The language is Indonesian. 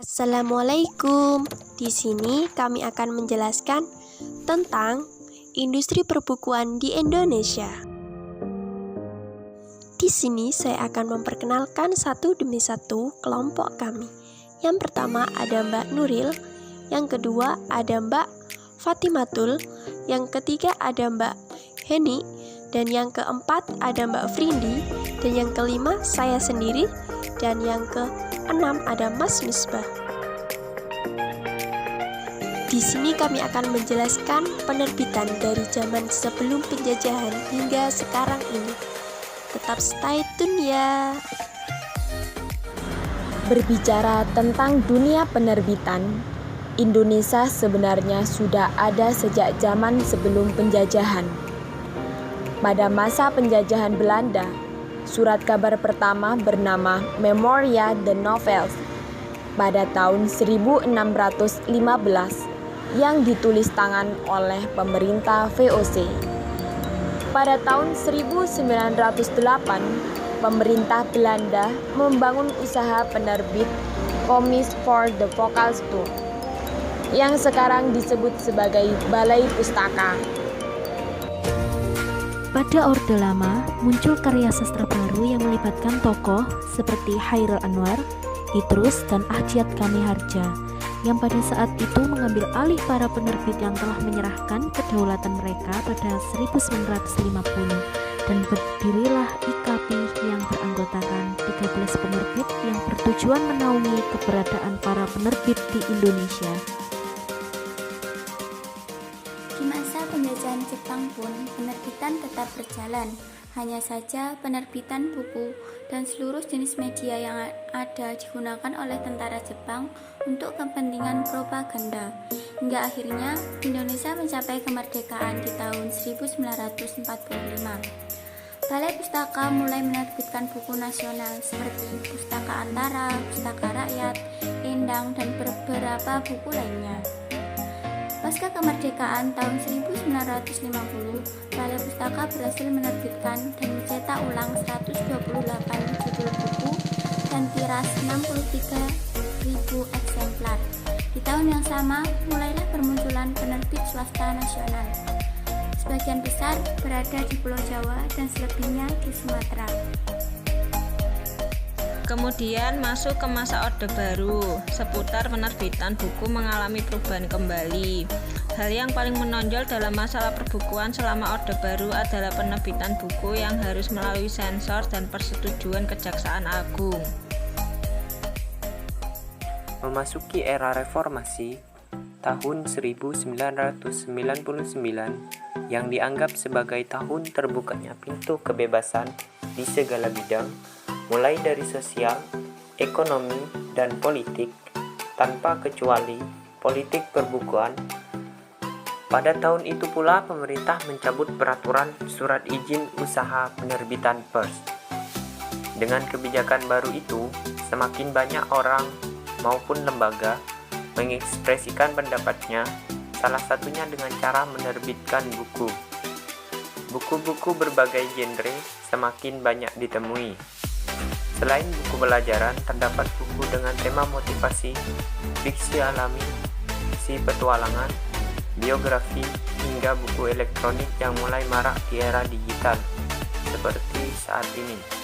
Assalamualaikum. Di sini kami akan menjelaskan tentang industri perbukuan di Indonesia. Di sini saya akan memperkenalkan satu demi satu kelompok kami. Yang pertama ada Mbak Nuril, yang kedua ada Mbak Fatimatul, yang ketiga ada Mbak Heni, dan yang keempat ada Mbak Frindi, dan yang kelima saya sendiri, dan yang keenam ada Mas Misbah. Di sini kami akan menjelaskan penerbitan dari zaman sebelum penjajahan hingga sekarang ini. Tetap stay tune ya. Berbicara tentang dunia penerbitan, Indonesia sebenarnya sudah ada sejak zaman sebelum penjajahan. Pada masa penjajahan Belanda, surat kabar pertama bernama Memoria de Novels pada tahun 1615 yang ditulis tangan oleh pemerintah VOC. Pada tahun 1908, pemerintah Belanda membangun usaha penerbit Kommis voor de Volksboek yang sekarang disebut sebagai Balai Pustaka. Pada Orde Lama, muncul karya sastra baru yang melibatkan tokoh seperti Chairil Anwar, Idrus, dan Ahjat Kami Harja, yang pada saat itu mengambil alih para penerbit yang telah menyerahkan kedaulatan mereka pada 1950, dan berdirilah IKP yang beranggotakan 13 penerbit yang bertujuan menaungi keberadaan para penerbit di Indonesia. Di masa penjajahan Jepang pun, penerbitan tetap berjalan. Hanya saja penerbitan buku dan seluruh jenis media yang ada digunakan oleh tentara Jepang untuk kepentingan propaganda. Hingga akhirnya Indonesia mencapai kemerdekaan di tahun 1945. Balai Pustaka mulai menerbitkan buku nasional seperti Pustaka Antara, Pustaka Rakyat, Endang, dan beberapa buku lainnya. Pasca kemerdekaan tahun 1950, Balai Pustaka berhasil menerbitkan dan mencetak ulang 128 judul buku dan tiras 63.000 eksemplar. Di tahun yang sama, mulailah bermunculan penerbit swasta nasional. Sebagian besar berada di Pulau Jawa dan selebihnya di Sumatera. Kemudian masuk ke masa Orde Baru, seputar penerbitan buku mengalami perubahan kembali. Hal yang paling menonjol dalam masalah perbukuan selama Orde Baru adalah penerbitan buku yang harus melalui sensor dan persetujuan Kejaksaan Agung. Memasuki era reformasi, tahun 1999 yang dianggap sebagai tahun terbukanya pintu kebebasan di segala bidang, mulai dari sosial, ekonomi, dan politik, tanpa kecuali politik perbukuan. Pada tahun itu pula pemerintah mencabut peraturan surat izin usaha penerbitan pers. Dengan kebijakan baru itu, semakin banyak orang maupun lembaga mengekspresikan pendapatnya, salah satunya dengan cara menerbitkan buku. Buku-buku berbagai genre semakin banyak ditemui. Selain buku pelajaran, terdapat buku dengan tema motivasi, fiksi alami, fiksi petualangan, biografi, hingga buku elektronik yang mulai marak di era digital, seperti saat ini.